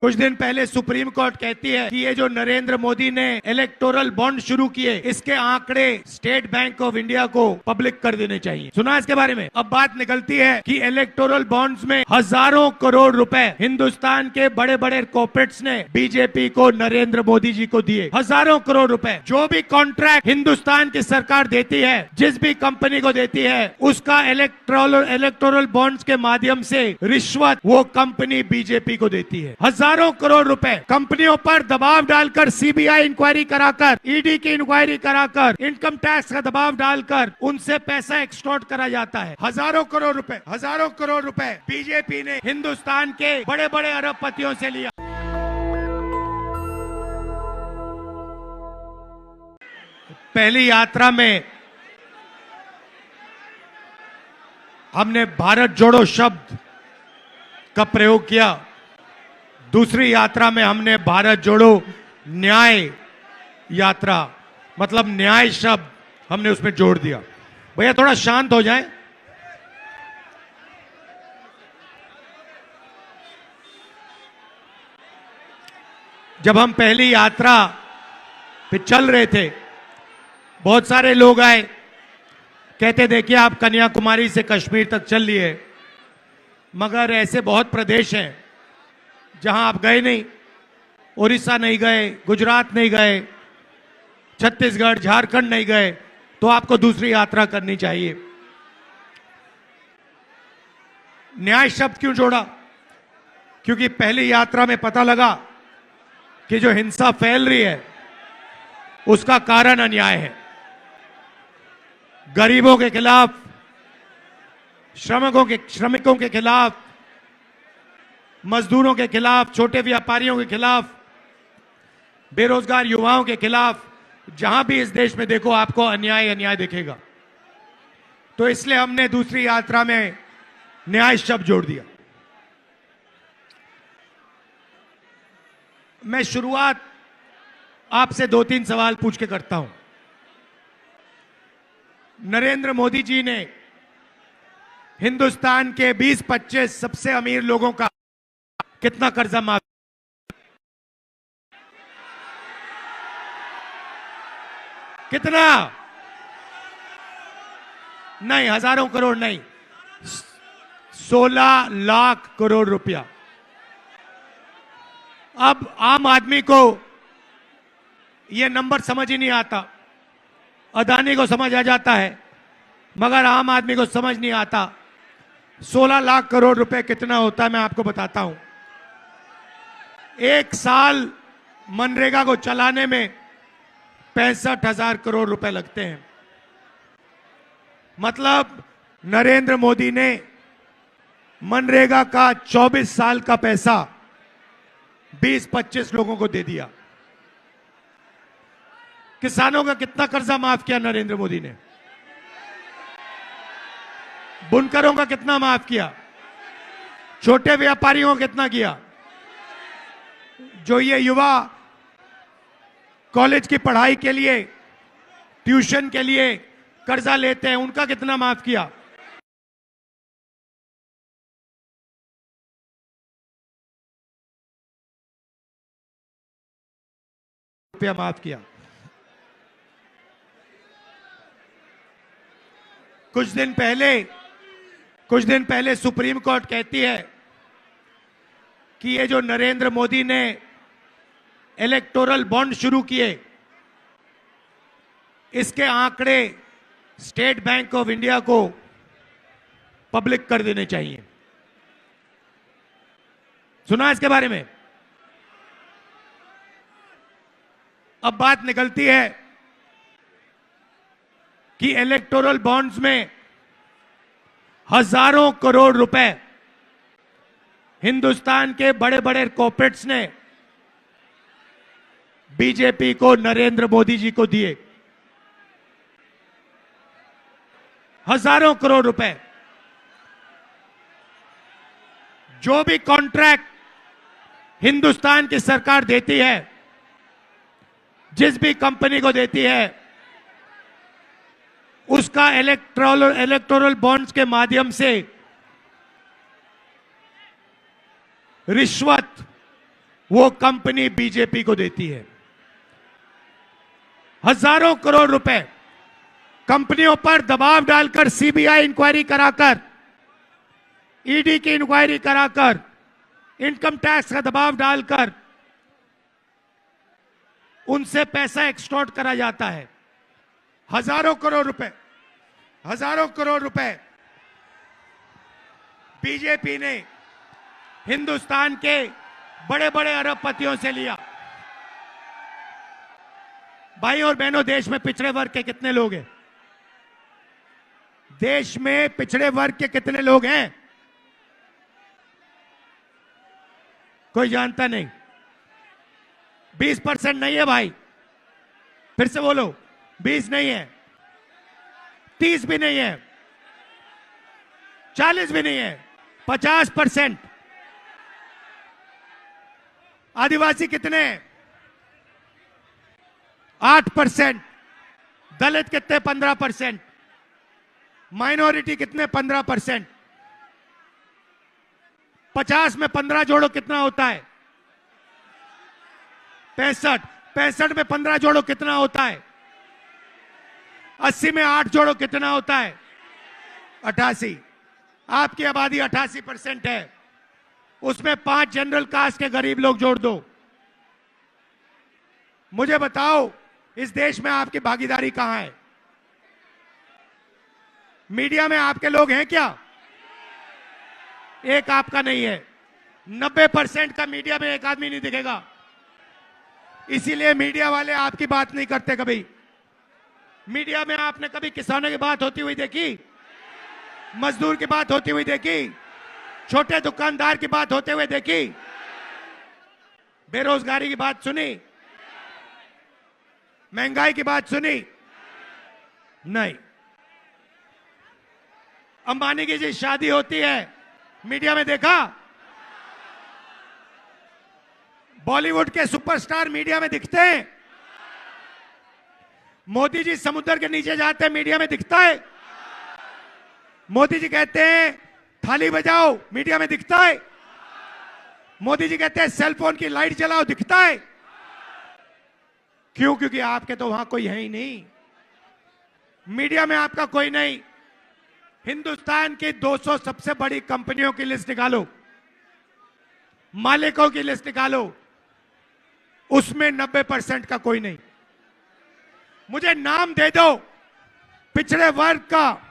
कुछ दिन पहले सुप्रीम कोर्ट कहती है कि ये जो नरेंद्र मोदी ने इलेक्टोरल बॉन्ड शुरू किए, इसके आंकड़े स्टेट बैंक ऑफ इंडिया को पब्लिक कर देने चाहिए। सुना इसके बारे में? अब बात निकलती है कि इलेक्टोरल बॉन्ड्स में हजारों करोड़ रुपए हिंदुस्तान के बड़े बड़े कॉर्पोरेट्स ने बीजेपी को, नरेंद्र मोदी जी को दिए। हजारों करोड़ रुपए। जो भी कॉन्ट्रैक्ट हिंदुस्तान की सरकार देती है, जिस भी कंपनी को देती है, उसका इलेक्टोरल बॉन्ड्स के माध्यम से रिश्वत वो कंपनी बीजेपी को देती है। हजारों करोड़ रुपए कंपनियों पर दबाव डालकर, सीबीआई इंक्वायरी कराकर, ईडी की इंक्वायरी कराकर, इनकम टैक्स का दबाव डालकर उनसे पैसा एक्सटॉर्ट करा जाता है। हजारों करोड़ रुपए बीजेपी ने हिंदुस्तान के बड़े बड़े अरबपतियों से लिया। पहली यात्रा में हमने भारत जोड़ो शब्द का प्रयोग किया। दूसरी यात्रा में हमने भारत जोड़ो न्याय यात्रा, मतलब न्याय शब्द हमने उसमें जोड़ दिया। भैया थोड़ा शांत हो जाएं। जब हम पहली यात्रा पे चल रहे थे, बहुत सारे लोग आए, कहते देखिए आप कन्याकुमारी से कश्मीर तक चल लिए, मगर ऐसे बहुत प्रदेश हैं जहां आप गए नहीं। उड़ीसा नहीं गए, गुजरात नहीं गए, छत्तीसगढ़, झारखंड नहीं गए, तो आपको दूसरी यात्रा करनी चाहिए। न्याय शब्द क्यों जोड़ा? क्योंकि पहली यात्रा में पता लगा कि जो हिंसा फैल रही है उसका कारण अन्याय है। गरीबों के खिलाफ, श्रमिकों के खिलाफ, मजदूरों के खिलाफ, छोटे व्यापारियों के खिलाफ, बेरोजगार युवाओं के खिलाफ, जहां भी इस देश में देखो आपको अन्याय दिखेगा। तो इसलिए हमने दूसरी यात्रा में न्याय शब्द जोड़ दिया। मैं शुरुआत आपसे 2-3 सवाल पूछ के करता हूं। नरेंद्र मोदी जी ने हिंदुस्तान के 20-25 सबसे अमीर लोगों का कितना कर्जा माफ? कितना? नहीं, हजारों करोड़ नहीं, 16 लाख करोड़ रुपया। अब आम आदमी को यह नंबर समझ ही नहीं आता। अदानी को समझ आ जाता है, मगर आम आदमी को समझ नहीं आता। 16 लाख करोड़ रुपए कितना होता है मैं आपको बताता हूं। एक साल मनरेगा को चलाने में 65,000 करोड़ रुपए लगते हैं। मतलब नरेंद्र मोदी ने मनरेगा का 24 साल का पैसा 20-25 लोगों को दे दिया। किसानों का कितना कर्जा माफ किया नरेंद्र मोदी ने? बुनकरों का कितना माफ किया? छोटे व्यापारियों को कितना किया? जो ये युवा कॉलेज की पढ़ाई के लिए, ट्यूशन के लिए कर्जा लेते हैं, उनका कितना माफ किया? रुपया माफ किया। कुछ दिन पहले सुप्रीम कोर्ट कहती है कि ये जो नरेंद्र मोदी ने इलेक्टोरल बॉन्ड शुरू किए, इसके आंकड़े स्टेट बैंक ऑफ इंडिया को पब्लिक कर देने चाहिए। सुना इसके बारे में? अब बात निकलती है कि इलेक्टोरल बॉन्ड्स में हजारों करोड़ रुपए हिंदुस्तान के बड़े बड़े कॉर्पोरेट्स ने बीजेपी को, नरेंद्र मोदी जी को दिए। हजारों करोड़ रुपए। जो भी कॉन्ट्रैक्ट हिंदुस्तान की सरकार देती है, जिस भी कंपनी को देती है, उसका इलेक्टोरल बॉन्ड्स के माध्यम से रिश्वत वो कंपनी बीजेपी को देती है। हजारों करोड़ रुपए कंपनियों पर दबाव डालकर, सीबीआई इंक्वायरी कराकर, ईडी की इंक्वायरी कराकर, इनकम टैक्स का दबाव डालकर उनसे पैसा एक्सटॉर्ट करा जाता है। हजारों करोड़ रुपए बीजेपी ने हिंदुस्तान के बड़े बड़े अरबपतियों से लिया। भाई और बहनों, देश में पिछड़े वर्ग के कितने लोग हैं? देश में पिछड़े वर्ग के कितने लोग हैं? कोई जानता नहीं। 20% नहीं है भाई, फिर से बोलो, 20 नहीं है, 30 भी नहीं है, 40 भी नहीं है, 50%। आदिवासी कितने? 8%। दलित कितने? 15%। माइनॉरिटी कितने? 15%। 50 में 15 जोड़ो कितना होता है? 65। 65 में 15 जोड़ो कितना होता है? 80 में 8 जोड़ो कितना होता है? 88। आपकी आबादी 88% है, उसमें 5 जनरल कास्ट के गरीब लोग जोड़ दो। मुझे बताओ, इस देश में आपकी भागीदारी कहां है? मीडिया में आपके लोग हैं क्या? एक आपका नहीं है। 90% का मीडिया में एक आदमी नहीं दिखेगा। इसीलिए मीडिया वाले आपकी बात नहीं करते। कभी मीडिया में आपने कभी किसानों की बात होती हुई देखी? मजदूर की बात होती हुई देखी? छोटे दुकानदार की बात होते हुए देखी? बेरोजगारी की बात सुनी? महंगाई की बात सुनी? नहीं। अंबानी की जी शादी होती है, मीडिया में देखा? बॉलीवुड के सुपरस्टार मीडिया में दिखते हैं? मोदी जी समुद्र के नीचे जाते हैं, मीडिया में दिखता है? मोदी जी कहते हैं थाली बजाओ, मीडिया में दिखता है? मोदी जी कहते हैं सेल फोन की लाइट जलाओ, दिखता है? क्यों? क्योंकि आपके तो वहां कोई है ही नहीं। मीडिया में आपका कोई नहीं। हिंदुस्तान की 200 सबसे बड़ी कंपनियों की लिस्ट निकालो, मालिकों की लिस्ट निकालो, उसमें 90% का कोई नहीं। मुझे नाम दे दो पिछड़े वर्ग का,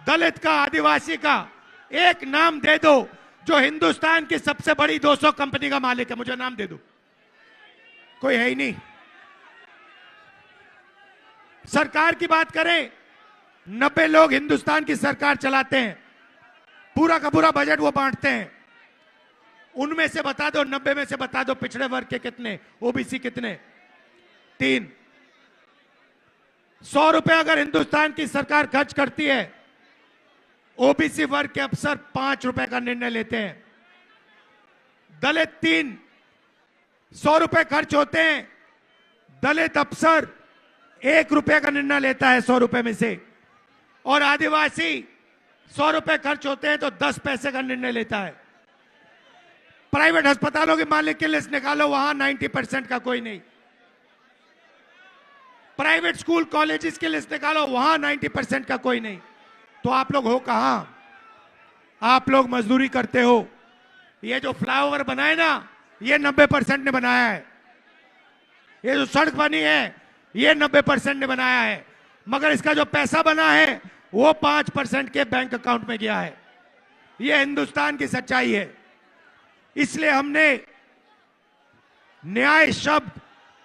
दलित का, आदिवासी का, एक नाम दे दो जो हिंदुस्तान की सबसे बड़ी 200 कंपनी का मालिक है। मुझे नाम दे दो। कोई है ही नहीं। सरकार की बात करें, 90 लोग हिंदुस्तान की सरकार चलाते हैं, पूरा का पूरा बजट वो बांटते हैं। उनमें से बता दो, 90 में से बता दो पिछड़े वर्ग के कितने, ओबीसी कितने? 3। 100 रुपए अगर हिंदुस्तान की सरकार खर्च करती है, ओबीसी वर्ग के अफसर 5 रुपए का निर्णय लेते हैं। दलित 3, 100 रुपए खर्च होते हैं, दलित अफसर 1 रुपए का निर्णय लेता है 100 रुपए में से। और आदिवासी 100 रुपए खर्च होते हैं तो 10 पैसे का निर्णय लेता है। प्राइवेट अस्पतालों के मालिक की लिस्ट निकालो, वहां 90% का कोई नहीं। प्राइवेट स्कूल कॉलेजेस की लिस्ट निकालो, वहां 90% का कोई नहीं। तो आप लोग हो कहां? आप लोग मजदूरी करते हो। ये जो फ्लाईओवर बनाए ना, ये 90% ने बनाया है। ये जो सड़क बनी है, ये 90% ने बनाया है। मगर इसका जो पैसा बना है, वो 5% के बैंक अकाउंट में गया है। ये हिंदुस्तान की सच्चाई है। इसलिए हमने न्याय शब्द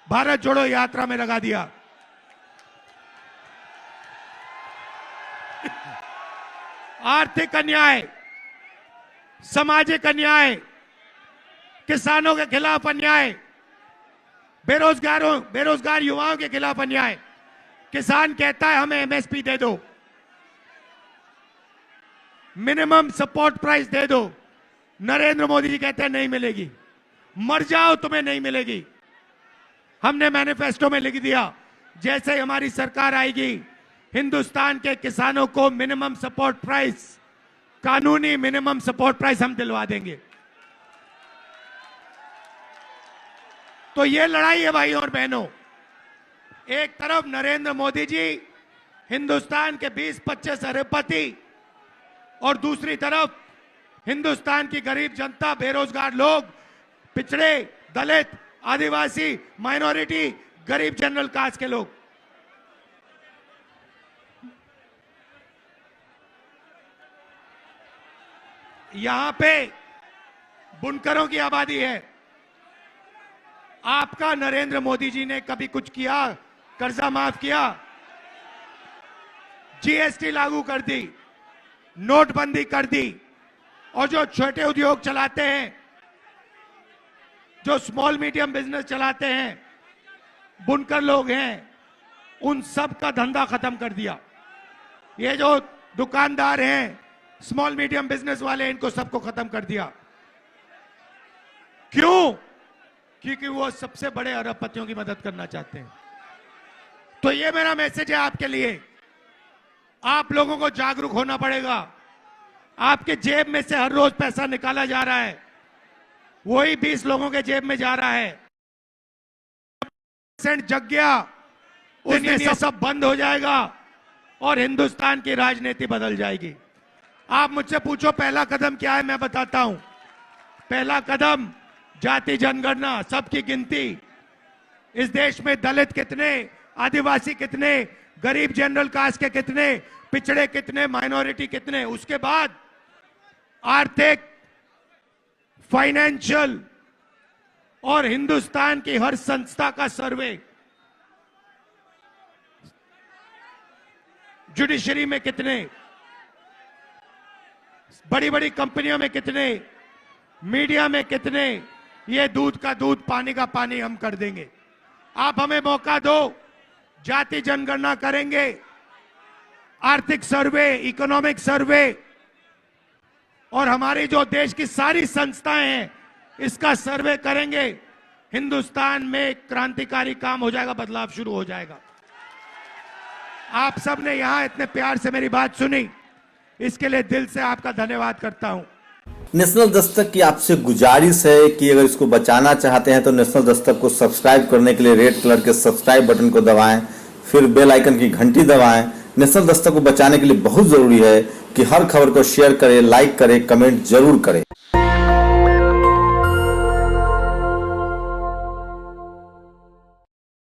भारत जोड़ो यात्रा में लगा दिया। आर्थिक अन्याय, सामाजिक अन्याय, किसानों के खिलाफ अन्याय, बेरोजगार युवाओं के खिलाफ अन्याय। किसान कहता है हमें एमएसपी दे दो, मिनिमम सपोर्ट प्राइस दे दो। नरेंद्र मोदी जी कहते हैं नहीं मिलेगी, मर जाओ तुम्हें नहीं मिलेगी। हमने मैनिफेस्टो में लिख दिया, जैसे ही हमारी सरकार आएगी, हिंदुस्तान के किसानों को मिनिमम सपोर्ट प्राइस, कानूनी मिनिमम सपोर्ट प्राइस हम दिलवा देंगे। तो ये लड़ाई है भाइयों और बहनों। एक तरफ नरेंद्र मोदी जी हिंदुस्तान के 20-25 अरबपति और दूसरी तरफ हिंदुस्तान की गरीब जनता, बेरोजगार लोग, पिछड़े, दलित, आदिवासी, माइनॉरिटी, गरीब जनरल कास्ट के लोग। यहां पे बुनकरों की आबादी है। आपका नरेंद्र मोदी जी ने कभी कुछ किया? कर्जा माफ किया, जीएसटी लागू कर दी, नोटबंदी कर दी, और जो छोटे उद्योग चलाते हैं, जो स्मॉल मीडियम बिजनेस चलाते हैं, बुनकर लोग हैं, उन सब का धंधा खत्म कर दिया। ये जो दुकानदार हैं, स्मॉल मीडियम बिजनेस वाले, इनको सबको खत्म कर दिया। क्यों? क्योंकि वो सबसे बड़े अरबपतियों की मदद करना चाहते हैं। तो ये मेरा मैसेज है आपके लिए। आप लोगों को जागरूक होना पड़ेगा। आपके जेब में से हर रोज पैसा निकाला जा रहा है, वही 20 लोगों के जेब में जा रहा है। जग गया, उस दिन ये सब बंद हो जाएगा और हिंदुस्तान की राजनीति बदल जाएगी। आप मुझसे पूछो पहला कदम क्या है, मैं बताता हूं। पहला कदम जाति जनगणना, सबकी गिनती। इस देश में दलित कितने, आदिवासी कितने, गरीब जनरल कास्ट के कितने, पिछड़े कितने, माइनॉरिटी कितने। उसके बाद आर्थिक, फाइनेंशियल और हिंदुस्तान की हर संस्था का सर्वे, जुडिशरी में कितने, बड़ी बड़ी कंपनियों में कितने, मीडिया में कितने, ये दूध का दूध, पानी का पानी हम कर देंगे। आप हमें मौका दो, जाति जनगणना करेंगे, आर्थिक सर्वे, इकोनॉमिक सर्वे, और हमारी जो देश की सारी संस्थाएं हैं, इसका सर्वे करेंगे। हिंदुस्तान में क्रांतिकारी काम हो जाएगा, बदलाव शुरू हो जाएगा। आप सब ने यहां इतने प्यार से मेरी बात सुनी, इसके लिए दिल से आपका धन्यवाद करता हूं। नेशनल दस्तक की आपसे गुजारिश है कि अगर इसको बचाना चाहते हैं तो नेशनल दस्तक को सब्सक्राइब करने के लिए रेड कलर के सब्सक्राइब बटन को दबाएं, फिर बेल आइकन की घंटी दबाएं। नेशनल दस्तक को बचाने के लिए बहुत जरूरी है कि हर खबर को शेयर करें, लाइक करें, कमेंट जरूर करें।